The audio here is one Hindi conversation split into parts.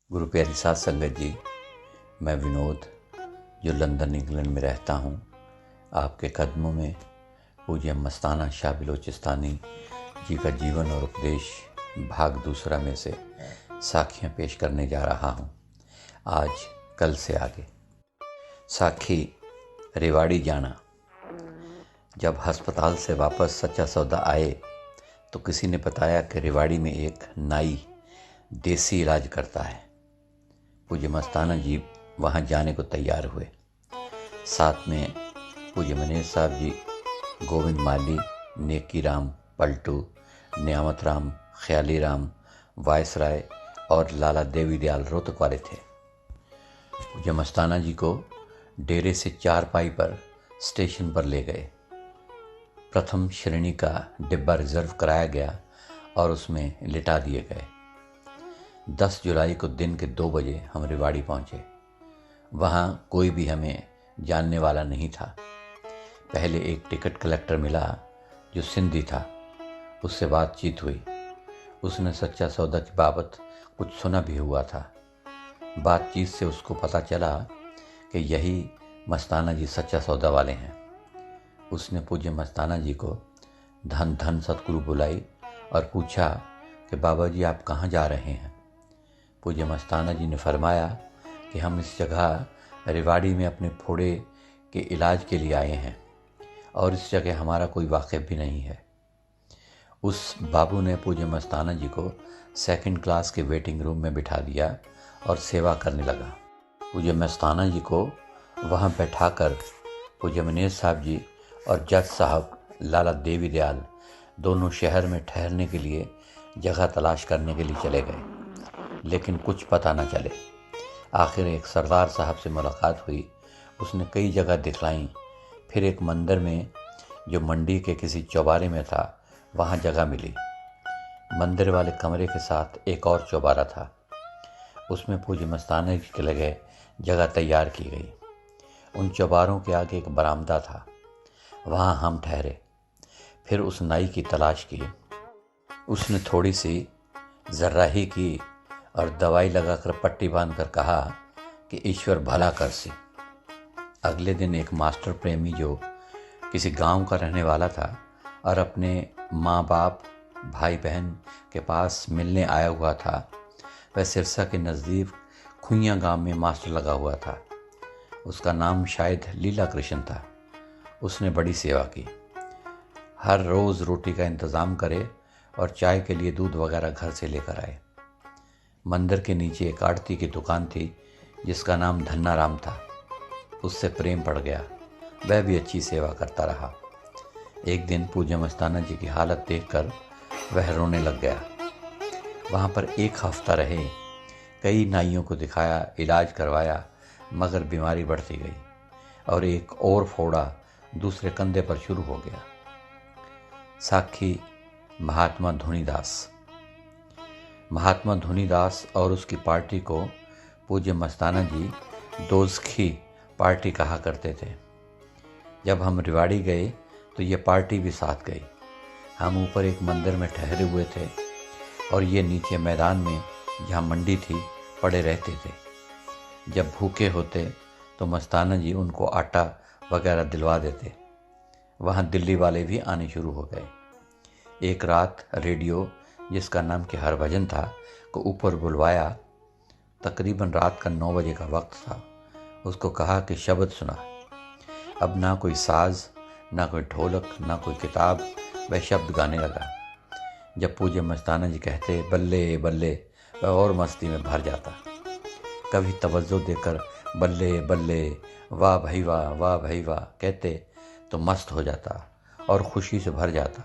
गुरु प्यारी साध संगत जी, मैं विनोद जो लंदन इंग्लैंड में रहता हूँ, आपके कदमों में पूज्य मस्ताना शाह बलोचिस्तानी जी का जीवन और उपदेश भाग दूसरा में से साखियाँ पेश करने जा रहा हूँ। आज कल से आगे। साखी रेवाड़ी जाना। जब अस्पताल से वापस सच्चा सौदा आए तो किसी ने बताया कि रेवाड़ी में एक नाई देसी इलाज करता है। पूज्य मस्ताना जी वहाँ जाने को तैयार हुए। साथ में पूज्य मनेर साहब जी, गोविंद माली, नेकी राम, पलटू, नियामत राम, ख्याली राम, वायसराय और लाला देवी दयाल रोहतक वाले थे। पूज्य मस्ताना जी को डेरे से चारपाई पर स्टेशन पर ले गए। प्रथम श्रेणी का डिब्बा रिजर्व कराया गया और उसमें लिटा दिए गए। 10 जुलाई को दिन के 2 बजे हम रेवाड़ी पहुंचे। वहाँ कोई भी हमें जानने वाला नहीं था। पहले एक टिकट कलेक्टर मिला जो सिंधी था, उससे बातचीत हुई। उसने सच्चा सौदा की बाबत कुछ सुना भी हुआ था। बातचीत से उसको पता चला कि यही मस्ताना जी सच्चा सौदा वाले हैं। उसने पूज्य मस्ताना जी को धन धन सतगुरु बुलाई और पूछा कि बाबा जी आप कहाँ जा रहे हैं। पूज्य मस्ताना जी ने फरमाया कि हम इस जगह रेवाड़ी में अपने फोड़े के इलाज के लिए आए हैं और इस जगह हमारा कोई वाकिफ भी नहीं है। उस बाबू ने पूज्य मस्ताना जी को 2nd क्लास के वेटिंग रूम में बिठा दिया और सेवा करने लगा। पूज्य मस्ताना जी को वहाँ बैठाकर पूज्य मनेर साहब जी और जज साहब लाला देवी दयाल दोनों शहर में ठहरने के लिए जगह तलाश करने के लिए चले गए, लेकिन कुछ पता न चले। आखिर एक सरदार साहब से मुलाकात हुई। उसने कई जगह दिखलाई। फिर एक मंदिर में जो मंडी के किसी चौबारे में था, वहाँ जगह मिली। मंदिर वाले कमरे के साथ एक और चौबारा था। उसमें पूज्य मस्ताना जी के लिए जगह तैयार की गई। उन चौबारों के आगे एक बरामदा था, वहाँ हम ठहरे। फिर उस नाई की तलाश की। उसने थोड़ी सी जर्राही की और दवाई लगाकर पट्टी बांधकर कहा कि ईश्वर भला कर सी। अगले दिन एक मास्टर प्रेमी जो किसी गांव का रहने वाला था और अपने माँ बाप भाई बहन के पास मिलने आया हुआ था, वह सिरसा के नज़दीक खुइया गांव में मास्टर लगा हुआ था। उसका नाम शायद लीला कृष्ण था। उसने बड़ी सेवा की। हर रोज़ रोटी का इंतज़ाम करे और चाय के लिए दूध वगैरह घर से लेकर आए। मंदिर के नीचे एक आड़ती की दुकान थी जिसका नाम धन्ना राम था। उससे प्रेम पड़ गया। वह भी अच्छी सेवा करता रहा। एक दिन पूज्य मस्ताना जी की हालत देखकर वह रोने लग गया। वहाँ पर 1 हफ्ता रहे। कई नाइयों को दिखाया, इलाज करवाया, मगर बीमारी बढ़ती गई और एक और फोड़ा दूसरे कंधे पर शुरू हो गया। साखी महात्मा धोनीदास। महात्मा धोनीदास और उसकी पार्टी को पूज्य मस्ताना जी दोज़खी पार्टी कहा करते थे। जब हम रेवाड़ी गए तो ये पार्टी भी साथ गई। हम ऊपर एक मंदिर में ठहरे हुए थे और ये नीचे मैदान में जहाँ मंडी थी पड़े रहते थे। जब भूखे होते तो मस्ताना जी उनको आटा वगैरह दिलवा देते। वहाँ दिल्ली वाले भी आने शुरू हो गए। एक रात रेडियो, जिसका नाम कि हरभजन था, को ऊपर बुलवाया। तकरीबन रात का 9 बजे का वक्त था। उसको कहा कि शब्द सुना। अब ना कोई साज, ना कोई ढोलक, ना कोई किताब, वह शब्द गाने लगा। जब पूज्य मस्ताना जी कहते बल्ले बल्ले, वह और मस्ती में भर जाता। कभी तवज्जो देकर बल्ले बल्ले, वाह भाई वाह, वाह भाई वाह कहते तो मस्त हो जाता और खुशी से भर जाता।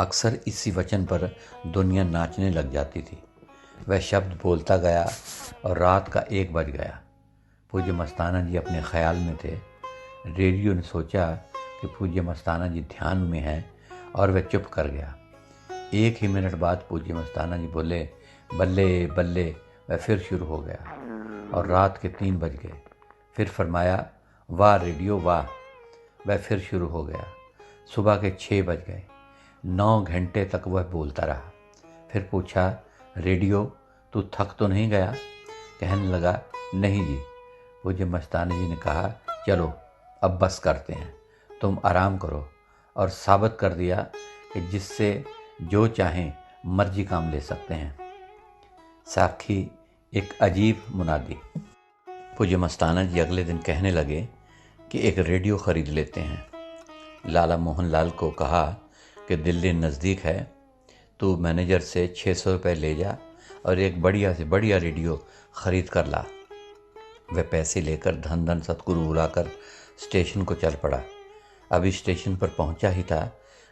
अक्सर इसी वचन पर दुनिया नाचने लग जाती थी। वह शब्द बोलता गया और रात का 1 बज गया। पूज्य मस्ताना जी अपने ख्याल में थे। रेडियो ने सोचा कि पूज्य मस्ताना जी ध्यान में हैं और वह चुप कर गया। 1 ही मिनट बाद पूज्य मस्ताना जी बोले बल्ले बल्ले। वह फिर शुरू हो गया और रात के 3 बज गए। फिर फरमाया वाह रेडियो वाह। वह फिर शुरू हो गया। सुबह के 6 बज गए। 9 घंटे तक वह बोलता रहा। फिर पूछा रेडियो तू थक तो नहीं गया? कहने लगा, नहीं जी। पूज्य मस्ताना जी ने कहा, चलो अब बस करते हैं, तुम आराम करो। और साबित कर दिया कि जिससे जो चाहें मर्जी काम ले सकते हैं। साखी एक अजीब मुनादी। पूज्य मस्ताना जी अगले दिन कहने लगे कि एक रेडियो ख़रीद लेते हैं। लाला मोहनलाल को कहा कि दिल्ली नज़दीक है, तू मैनेजर से 600 रुपये ले जा और एक बढ़िया से बढ़िया रेडियो ख़रीद कर ला। वह पैसे लेकर धन धन सतगुरु बुलाकर स्टेशन को चल पड़ा। अभी स्टेशन पर पहुंचा ही था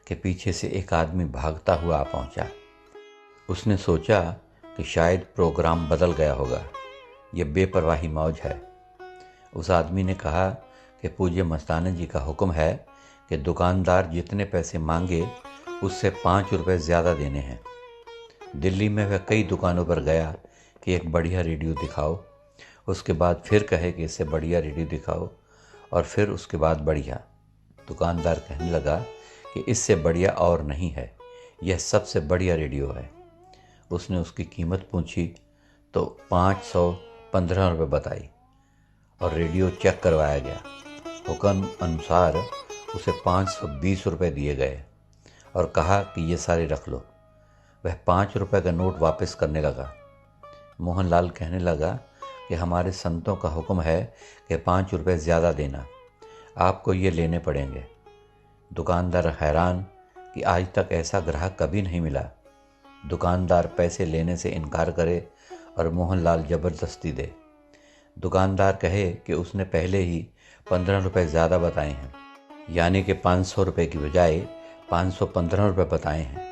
कि पीछे से एक आदमी भागता हुआ आ पहुंचा। उसने सोचा कि शायद प्रोग्राम बदल गया होगा, ये बेपरवाही मौज है। उस आदमी ने कहा कि पूज्य मस्ताना जी का हुक्म है कि दुकानदार जितने पैसे मांगे उससे 5 रुपये ज़्यादा देने हैं। दिल्ली में वह कई दुकानों पर गया कि एक बढ़िया रेडियो दिखाओ, उसके बाद फिर कहे कि इससे बढ़िया रेडियो दिखाओ, और फिर उसके बाद बढ़िया। दुकानदार कहने लगा कि इससे बढ़िया और नहीं है, यह सबसे बढ़िया रेडियो है। उसने उसकी कीमत पूछी तो 515 रुपये बताई और रेडियो चेक करवाया गया। हुक्म अनुसार उसे 520 रुपये दिए गए और कहा कि ये सारे रख लो। वह 5 रुपये का नोट वापस करने लगा। मोहनलाल कहने लगा कि हमारे संतों का हुक्म है कि 5 रुपये ज़्यादा देना, आपको ये लेने पड़ेंगे। दुकानदार हैरान कि आज तक ऐसा ग्राहक कभी नहीं मिला। दुकानदार पैसे लेने से इनकार करे और मोहनलाल ज़बरदस्ती दे। दुकानदार कहे कि उसने पहले ही 15 रुपये ज़्यादा बताए हैं, यानी कि 500 रुपये की बजाय 515 रुपये बताए हैं,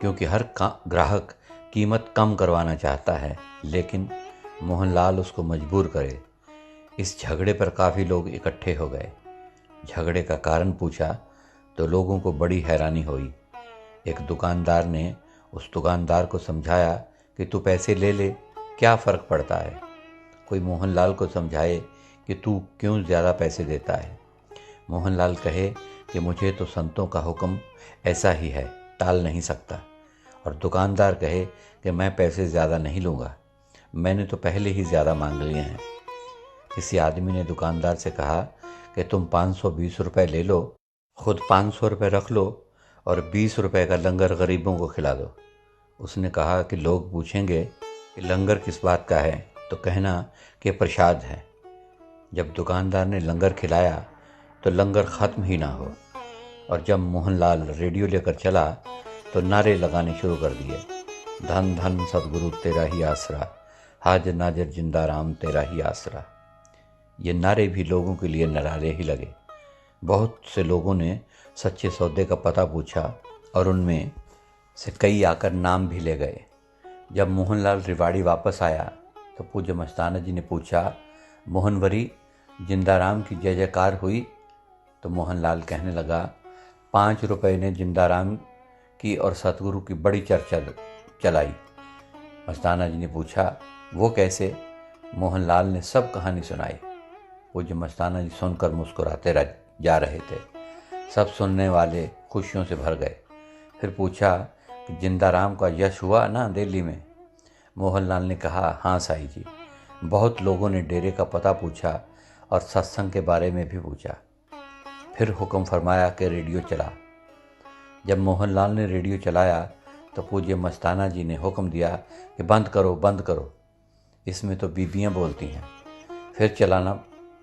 क्योंकि हर ग्राहक कीमत कम करवाना चाहता है, लेकिन मोहनलाल उसको मजबूर करे। इस झगड़े पर काफ़ी लोग इकट्ठे हो गए। झगड़े का कारण पूछा तो लोगों को बड़ी हैरानी हुई। एक दुकानदार ने उस दुकानदार को समझाया कि तू पैसे ले ले, क्या फ़र्क पड़ता है। कोई मोहनलाल को समझाए कि तू क्यों ज़्यादा पैसे देता है। मोहनलाल कहे कि मुझे तो संतों का हुक्म ऐसा ही है, टाल नहीं सकता। और दुकानदार कहे कि मैं पैसे ज़्यादा नहीं लूँगा, मैंने तो पहले ही ज़्यादा मांग लिए हैं। किसी आदमी ने दुकानदार से कहा कि तुम 520 रुपये ले लो, खुद 500 रुपये रख लो और 20 रुपये का लंगर गरीबों को खिला दो। उसने कहा कि लोग पूछेंगे कि लंगर किस बात का है, तो कहना कि प्रसाद है। जब दुकानदार ने लंगर खिलाया तो लंगर ख़त्म ही ना हो, और जब मोहनलाल रेडियो लेकर चला तो नारे लगाने शुरू कर दिए, धन धन सतगुरु तेरा ही आसरा, हाजिर नाजिर जिंदा राम तेरा ही आसरा। ये नारे भी लोगों के लिए नराले ही लगे। बहुत से लोगों ने सच्चे सौदे का पता पूछा और उनमें से कई आकर नाम भी ले गए। जब मोहनलाल रिवाड़ी वापस आया तो पूज्य मस्ताना जी ने पूछा, मोहनवरी जिंदाराम की जय जयकार हुई? तो मोहनलाल कहने लगा, 5 रुपये ने जिंदाराम की और सतगुरु की बड़ी चर्चा चलाई। मस्ताना जी ने पूछा, वो कैसे? मोहनलाल ने सब कहानी सुनाई। पूज्य मस्ताना जी सुनकर मुस्कुराते जा रहे थे। सब सुनने वाले खुशियों से भर गए। फिर पूछा कि जिंदाराम का यश हुआ ना दिल्ली में? मोहनलाल ने कहा, हाँ साईं जी, बहुत लोगों ने डेरे का पता पूछा और सत्संग के बारे में भी पूछा। फिर हुक्म फरमाया कि रेडियो चला। जब मोहनलाल ने रेडियो चलाया तो पूज्य मस्ताना जी ने हुक्म दिया कि बंद करो, बंद करो, इसमें तो बीबियाँ बोलती हैं। फिर चलाना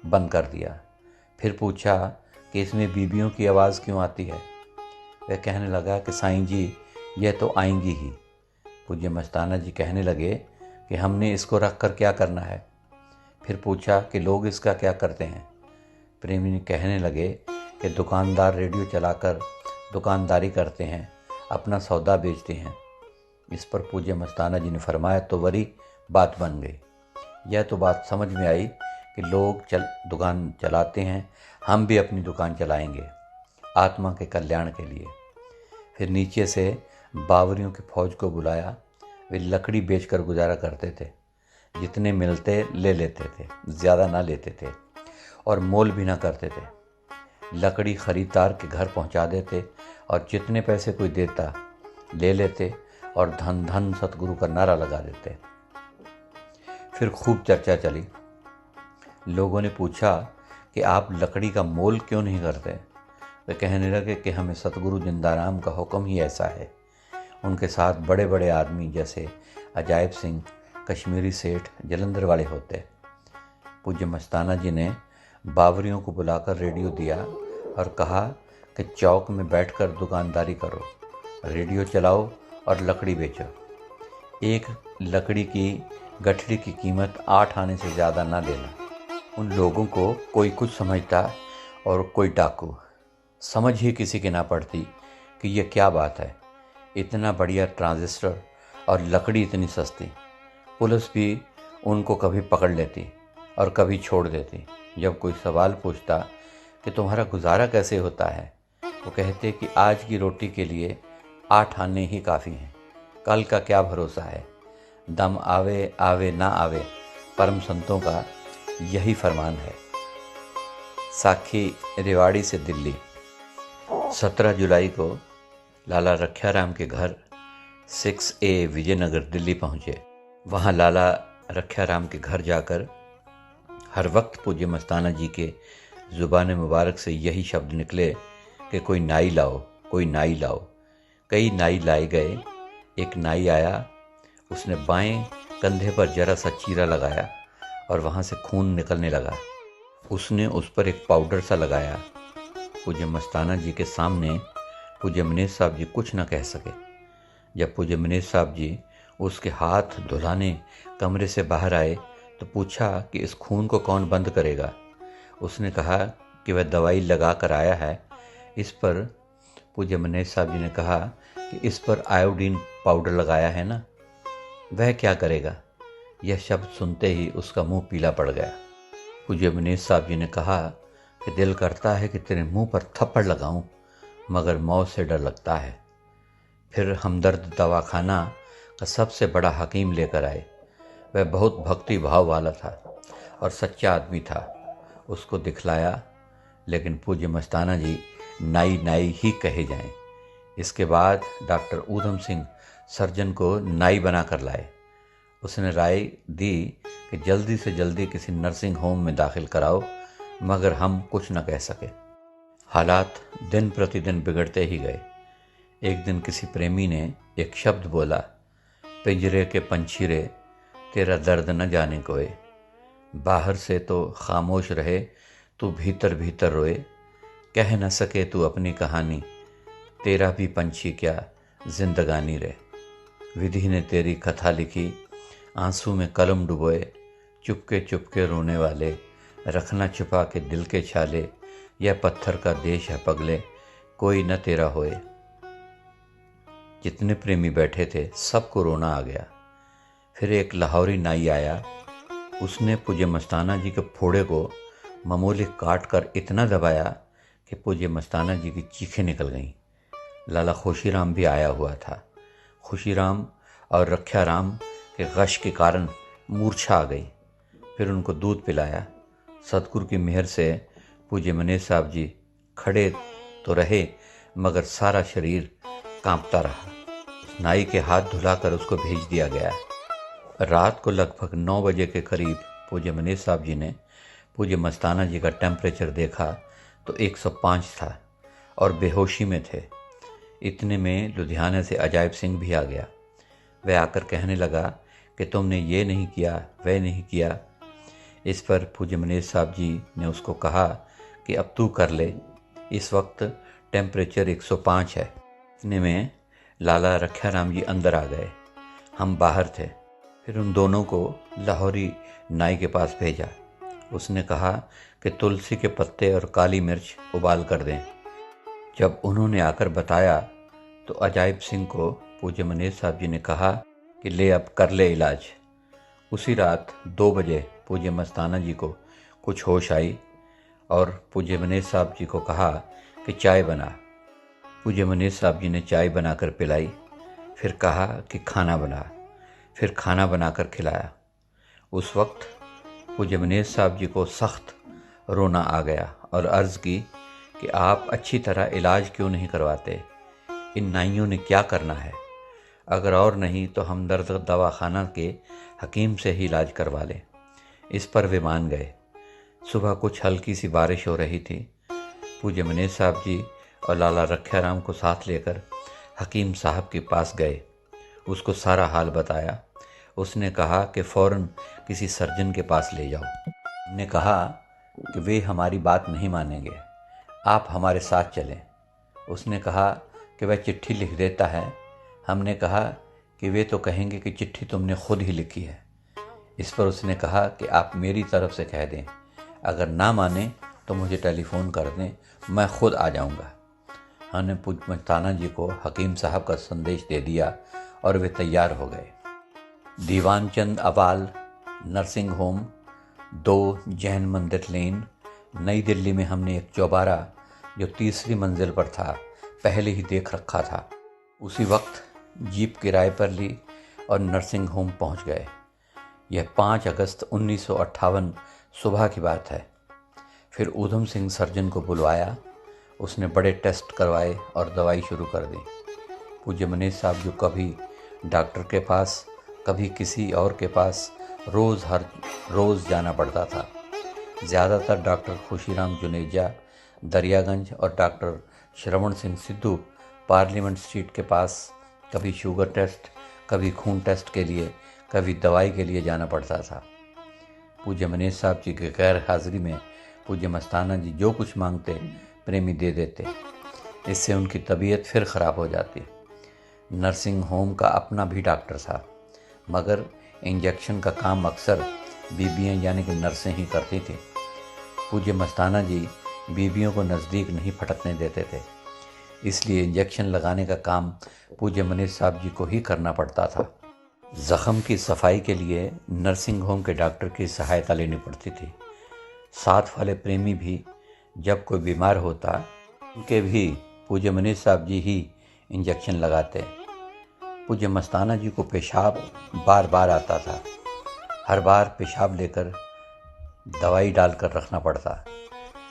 बंद कर दिया। फिर पूछा कि इसमें बीबियों की आवाज़ क्यों आती है? वह कहने लगा कि साईं जी, यह तो आएंगी ही। पूज्य मस्ताना जी कहने लगे कि हमने इसको रख कर क्या करना है? फिर पूछा कि लोग इसका क्या करते हैं? प्रेमी कहने लगे कि दुकानदार रेडियो चलाकर दुकानदारी करते हैं, अपना सौदा बेचते हैं। इस पर पूज्य मस्ताना जी ने फरमाया, तो वरी बात बन गई। यह तो बात समझ में आई कि लोग दुकान चलाते हैं, हम भी अपनी दुकान चलाएंगे आत्मा के कल्याण के लिए। फिर नीचे से बावरियों की फौज को बुलाया। वे लकड़ी बेचकर गुजारा करते थे, जितने मिलते ले लेते थे, ज़्यादा ना लेते थे और मोल भी ना करते थे। लकड़ी खरीदार के घर पहुंचा देते और जितने पैसे कोई देता ले लेते और धन धन सतगुरु का नारा लगा देते। फिर खूब चर्चा चली। लोगों ने पूछा कि आप लकड़ी का मोल क्यों नहीं करते। वे कहने लगे कि हमें सतगुरु जिंदाराम का हुक्म ही ऐसा है। उनके साथ बड़े बड़े आदमी जैसे अजायब सिंह, कश्मीरी सेठ, जलंधर वाले होते। पूज्य मस्ताना जी ने बावरियों को बुलाकर रेडियो दिया और कहा कि चौक में बैठकर दुकानदारी करो, रेडियो चलाओ और लकड़ी बेचो। एक लकड़ी की गठरी की कीमत 8 आने से ज़्यादा ना लेना। उन लोगों को कोई कुछ समझता और कोई डाकू। समझ ही किसी की ना पड़ती कि यह क्या बात है, इतना बढ़िया ट्रांजिस्टर और लकड़ी इतनी सस्ती। पुलिस भी उनको कभी पकड़ लेती और कभी छोड़ देती। जब कोई सवाल पूछता कि तुम्हारा गुजारा कैसे होता है, वो कहते कि आज की रोटी के लिए 8 आने ही काफ़ी हैं, कल का क्या भरोसा है। दम आवे आवे ना आवे, परम संतों का यही फरमान है। साखी रेवाड़ी से दिल्ली। 17 जुलाई को लाला रखियाराम के घर 6A विजयनगर दिल्ली पहुँचे। वहाँ लाला रखियाराम के घर जाकर हर वक्त पूज्य मस्ताना जी के ज़ुबान मुबारक से यही शब्द निकले कि कोई नाई लाओ, कोई नाई लाओ। कई नाई लाए गए। एक नाई आया, उसने बाएं कंधे पर जरा सा चीरा लगाया और वहाँ से खून निकलने लगा। उसने उस पर एक पाउडर सा लगाया। पूज्य मस्ताना जी के सामने पूज्य मनीष साहब जी कुछ न कह सके। जब पूज्य मनीष साहब जी उसके हाथ धुलाने कमरे से बाहर आए तो पूछा कि इस खून को कौन बंद करेगा। उसने कहा कि वह दवाई लगा कर आया है। इस पर पूज्य मनीष साहब जी ने कहा कि इस पर आयोडीन पाउडर लगाया है ना, वह क्या करेगा। यह शब्द सुनते ही उसका मुंह पीला पड़ गया। पूज्य मनीष साहब जी ने कहा कि दिल करता है कि तेरे मुंह पर थप्पड़ लगाऊं, मगर मौत से डर लगता है। फिर हमदर्द दवाखाना का सबसे बड़ा हकीम लेकर आए। वह बहुत भक्ति भाव वाला था और सच्चा आदमी था। उसको दिखलाया, लेकिन पूज्य मस्ताना जी नाई नाई ही कहे जाएं। इसके बाद डॉक्टर ऊधम सिंह सर्जन को नाई बना कर लाए। उसने राय दी कि जल्दी से जल्दी किसी नर्सिंग होम में दाखिल कराओ, मगर हम कुछ न कह सके। हालात दिन प्रतिदिन बिगड़ते ही गए। एक दिन किसी प्रेमी ने एक शब्द बोला, पिंजरे के पंछी रे तेरा दर्द न जाने कोई। बाहर से तो खामोश रहे, तू भीतर भीतर रोए। कह न सके तू अपनी कहानी, तेरा भी पंछी क्या जिंदगानी रे। विधि ने तेरी कथा लिखी, आंसू में कलम डुबोए। चुपके चुपके रोने वाले, रखना छुपा के दिल के छाले। यह पत्थर का देश है पगले, कोई न तेरा होए। जितने प्रेमी बैठे थे सबको रोना आ गया। फिर एक लाहौरी नाई आया। उसने पूज्य मस्ताना जी के फोड़े को मामूली काट कर इतना दबाया कि पूज्य मस्ताना जी की चीखें निकल गईं। लाला खुशीराम भी आया हुआ था। खुशीराम और रखियाराम के गश के कारण मूर्छा आ गई। फिर उनको दूध पिलाया। सतगुरु की मेहर से पूज्य मनीष साहब जी खड़े तो रहे, मगर सारा शरीर कांपता रहा। नाई के हाथ धुलाकर उसको भेज दिया गया। रात को लगभग 9 बजे के करीब पूज्य मनीष साहब जी ने पूज्य मस्ताना जी का टेम्परेचर देखा तो 105 था और बेहोशी में थे। इतने में लुधियाना से अजायब सिंह भी आ गया। वह आकर कहने लगा कि तुमने ये नहीं किया, वह नहीं किया। इस पर पूज्य मनीष साहब जी ने उसको कहा कि अब तू कर ले, इस वक्त टेम्परेचर 105 है। इतने में लाला रखियाराम जी अंदर आ गए, हम बाहर थे। फिर उन दोनों को लाहौरी नाई के पास भेजा। उसने कहा कि तुलसी के पत्ते और काली मिर्च उबाल कर दें। जब उन्होंने आकर बताया तो अजायब सिंह को पूज्य मनीष साहब जी ने कहा कि ले अब कर ले इलाज। उसी रात 2 बजे पूज्य मस्ताना जी को कुछ होश आई और पूज्य मनीष साहब जी को कहा कि चाय बना। पूज्य मनीष साहब जी ने चाय बनाकर पिलाई। फिर कहा कि खाना बना। फिर खाना बनाकर खिलाया। उस वक्त पूज्य मनीष साहब जी को सख्त रोना आ गया और अर्ज़ की कि आप अच्छी तरह इलाज क्यों नहीं करवाते, इन नाइयों ने क्या करना है। अगर और नहीं तो हमदर्द दवाखाना के हकीम से ही इलाज करवा लें। इस पर वे मान गए। सुबह कुछ हल्की सी बारिश हो रही थी। पूज्य मनेज साहब जी और लाला रखियाराम को साथ लेकर हकीम साहब के पास गए। उसको सारा हाल बताया। उसने कहा कि फ़ौरन किसी सर्जन के पास ले जाओ। हमने कहा कि वे हमारी बात नहीं मानेंगे, आप हमारे साथ चलें। उसने कहा कि वह चिट्ठी लिख देता है। हमने कहा कि वे तो कहेंगे कि चिट्ठी तुमने खुद ही लिखी है। इस पर उसने कहा कि आप मेरी तरफ से कह दें, अगर ना माने तो मुझे टेलीफ़ोन कर दें, मैं खुद आ जाऊंगा। हमने पूज्य मस्ताना जी को हकीम साहब का संदेश दे दिया और वे तैयार हो गए। दीवान चंद अवाल नर्सिंग होम, 2 जैन मंदिर लेन, नई दिल्ली में हमने एक चौबारा जो तीसरी मंजिल पर था पहले ही देख रखा था। उसी वक्त जीप किराए पर ली और नर्सिंग होम पहुंच गए। यह 5 अगस्त 1958 सुबह की बात है। फिर ऊधम सिंह सर्जन को बुलवाया। उसने बड़े टेस्ट करवाए और दवाई शुरू कर दी। पूज्य मनेज साहब जो कभी डॉक्टर के पास कभी किसी और के पास हर रोज़ जाना पड़ता था। ज़्यादातर डॉक्टर खुशीराम जुनेजा दरियागंज और डॉक्टर श्रवण सिंह सिद्धू पार्लियामेंट स्ट्रीट के पास कभी शुगर टेस्ट, कभी खून टेस्ट के लिए, कभी दवाई के लिए जाना पड़ता था। पूज्य मनेज साहब जी के गैर हाजिरी में पूज्य मस्ताना जी जो कुछ मांगते प्रेमी दे देते। इससे उनकी तबीयत फिर ख़राब हो जाती। नर्सिंग होम का अपना भी डॉक्टर था, मगर इंजेक्शन का काम अक्सर बीबियाँ यानी कि नर्सें ही करती थी। पूज्य मस्ताना जी बीबियों को नज़दीक नहीं फटकने देते थे, इसलिए इंजेक्शन लगाने का काम पूज्य मनेज साहब जी को ही करना पड़ता था। ज़ख़म की सफाई के लिए नर्सिंग होम के डॉक्टर की सहायता लेनी पड़ती थी। साथ वाले प्रेमी भी जब कोई बीमार होता उनके भी पूज्य मनेज साहब जी ही इंजेक्शन लगाते। पूज्य मस्ताना जी को पेशाब बार बार आता था। हर बार पेशाब लेकर दवाई डालकर रखना पड़ता।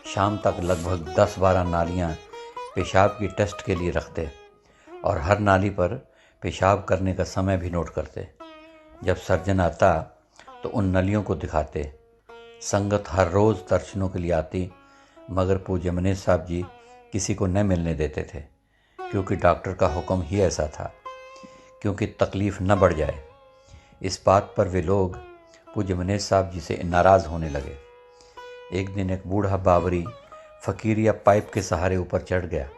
शाम तक लगभग 10-12 नालियाँ पेशाब की टेस्ट के लिए रखते और हर नाली पर पेशाब करने का समय भी नोट करते। जब सर्जन आता तो उन नलियों को दिखाते। संगत हर रोज़ दर्शनों के लिए आती, मगर पूज्य मनेज साहब जी किसी को न मिलने देते थे, क्योंकि डॉक्टर का हुक्म ही ऐसा था, क्योंकि तकलीफ़ न बढ़ जाए। इस बात पर वे लोग पूज्य मनेज साहब जी से नाराज़ होने लगे। एक दिन एक बूढ़ा बावरी फ़कीरिया पाइप के सहारे ऊपर चढ़ गया।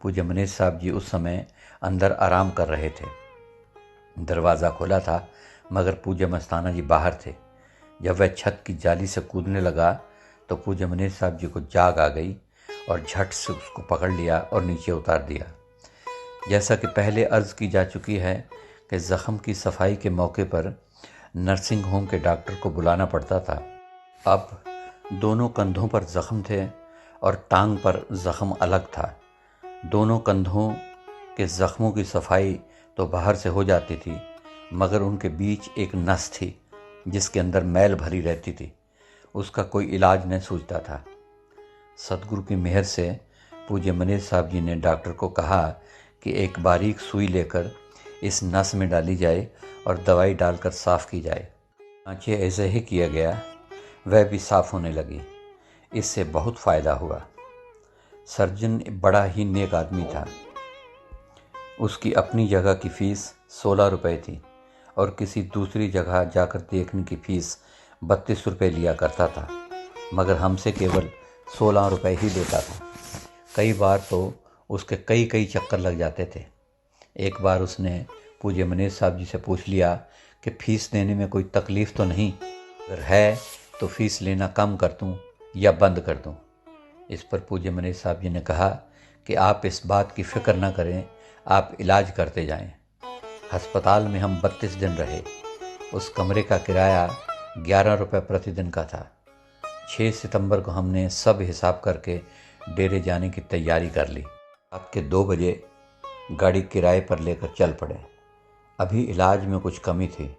पूज्य मनेज साहब जी उस समय अंदर आराम कर रहे थे। दरवाज़ा खुला था, मगर पूज्य मस्ताना जी बाहर थे। जब वह छत की जाली से कूदने लगा तो पूज्य मनेज साहब जी को जाग आ गई और झट से उसको पकड़ लिया और नीचे उतार दिया। जैसा कि पहले अर्ज़ की जा चुकी है कि ज़ख़म की सफाई के मौके पर नर्सिंग होम के डॉक्टर को बुलाना पड़ता था। अब दोनों कंधों पर ज़ख़म थे और टांग पर ज़ख़म अलग था। दोनों कंधों के ज़ख़मों की सफाई तो बाहर से हो जाती थी, मगर उनके बीच एक नस थी जिसके अंदर मैल भरी रहती थी। उसका कोई इलाज न सूझता था। सतगुरु की मेहर से पूज्य मनेज साहब जी ने डॉक्टर को कहा कि एक बारीक सुई लेकर इस नस में डाली जाए और दवाई डालकर साफ़ की जाए। आँखें ऐसे ही किया गया, वह भी साफ़ होने लगी। इससे बहुत फ़ायदा हुआ। सर्जन बड़ा ही नेक आदमी था। उसकी अपनी जगह की फ़ीस 16 रुपये थी और किसी दूसरी जगह जाकर देखने की फ़ीस 32 रुपये लिया करता था, मगर हमसे केवल 16 रुपये ही लेता था। कई बार तो उसके कई चक्कर लग जाते थे। एक बार उसने पूज्य मनेज साहब जी से पूछ लिया कि फ़ीस देने में कोई तकलीफ़ तो नहीं, अगर है तो फ़ीस लेना कम कर दूँ या बंद कर दूँ। इस पर पूज्य मनेज साहब जी ने कहा कि आप इस बात की फ़िक्र न करें, आप इलाज करते जाएं। अस्पताल में हम 32 दिन रहे। उस कमरे का किराया 11 रुपये प्रतिदिन का था। 6 सितंबर को हमने सब हिसाब करके डेरे जाने की तैयारी कर ली। रात के 2 बजे गाड़ी किराए पर लेकर चल पड़े। अभी इलाज में कुछ कमी थी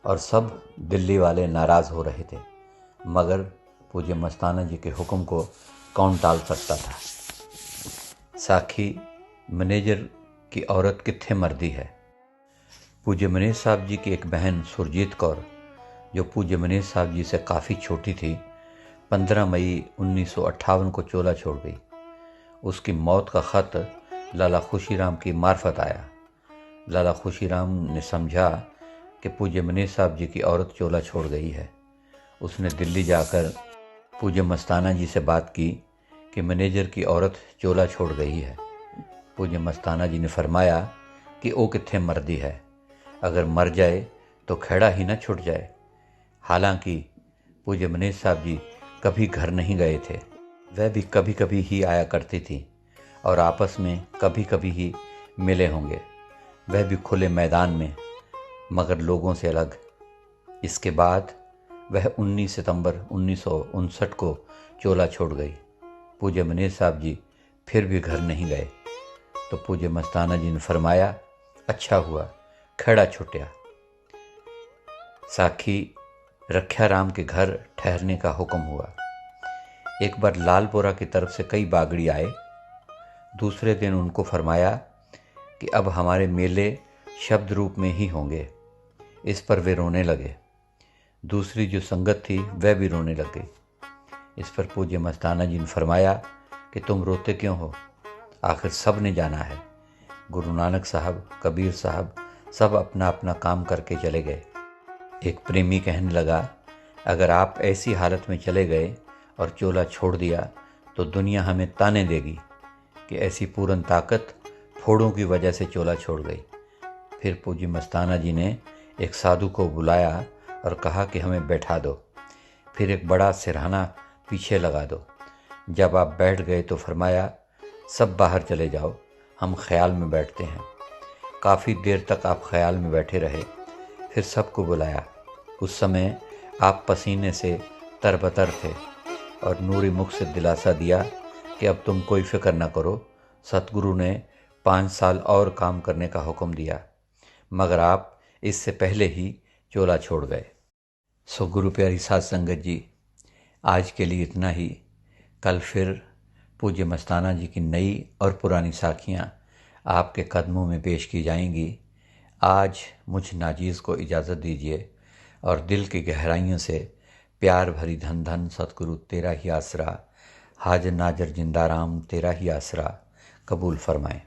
और सब दिल्ली वाले नाराज़ हो रहे थे, मगर पूज्य मस्ताना जी के हुक्म को कौन टाल सकता था। साखी मैनेजर की औरत कित्थे मरदी है। पूज्य मनीष साहब जी की एक बहन सुरजीत कौर, जो पूज्य मनीष साहब जी से काफ़ी छोटी थी, 15 मई 1958 को चोला छोड़ गई। उसकी मौत का ख़त लाला खुशीराम की मार्फत आया। लाला खुशीराम ने समझा कि पूज्य मनीष साहब जी की औरत चोला छोड़ गई है। उसने दिल्ली जाकर पूज्य मस्ताना जी से बात की कि मैनेजर की औरत चोला छोड़ गई है। पूज्य मस्ताना जी ने फरमाया कि ओ कित्थे मरदी है, अगर मर जाए तो खेड़ा ही न छुट जाए। हालांकि पूज्य मनीष साहब जी कभी घर नहीं गए थे, वह भी कभी कभी ही आया करती थी और आपस में कभी कभी ही मिले होंगे, वह भी खुले मैदान में, मगर लोगों से अलग। इसके बाद वह 19 सितंबर 1959 को चोला छोड़ गई। पूज्य मनीष साहब जी फिर भी घर नहीं गए तो पूज्य मस्ताना जी ने फरमाया, अच्छा हुआ खेड़ा छुट्या। साखी रख्या राम के घर ठहरने का हुक्म हुआ। एक बार लालपुरा की तरफ से कई बागड़ी आए। दूसरे दिन उनको फरमाया कि अब हमारे मेले शब्द रूप में ही होंगे। इस पर वे रोने लगे। दूसरी जो संगत थी वह भी रोने लग गई। इस पर पूज्य मस्ताना जी ने फरमाया कि तुम रोते क्यों हो, आखिर सब ने जाना है। गुरु नानक साहब, कबीर साहब सब अपना अपना काम करके चले गए। एक प्रेमी कहने लगा, अगर आप ऐसी हालत में चले गए और चोला छोड़ दिया तो दुनिया हमें ताने देगी कि ऐसी पूरन ताकत फोड़ों की वजह से चोला छोड़ गई। फिर पूज्य मस्ताना जी ने एक साधु को बुलाया और कहा कि हमें बैठा दो, फिर एक बड़ा सिरहाना पीछे लगा दो। जब आप बैठ गए तो फरमाया, सब बाहर चले जाओ, हम ख्याल में बैठते हैं। काफ़ी देर तक आप ख्याल में बैठे रहे। फिर सबको बुलाया। उस समय आप पसीने से तरबतर थे और नूरी मुख से दिलासा दिया कि अब तुम कोई फिक्र न करो, सतगुरु ने 5 साल और काम करने का हुक्म दिया, मगर आप इससे पहले ही चोला छोड़ गए। सो गुरु प्यारी साध संगत जी, आज के लिए इतना ही। कल फिर पूज्य मस्ताना जी की नई और पुरानी साखियाँ आपके कदमों में पेश की जाएंगी। आज मुझ नाजीज़ को इजाज़त दीजिए और दिल की गहराइयों से प्यार भरी धन धन सतगुरु तेरा ही आसरा, हाजर नाजर जिंदा राम तेरा ही आसरा कबूल फरमाएं।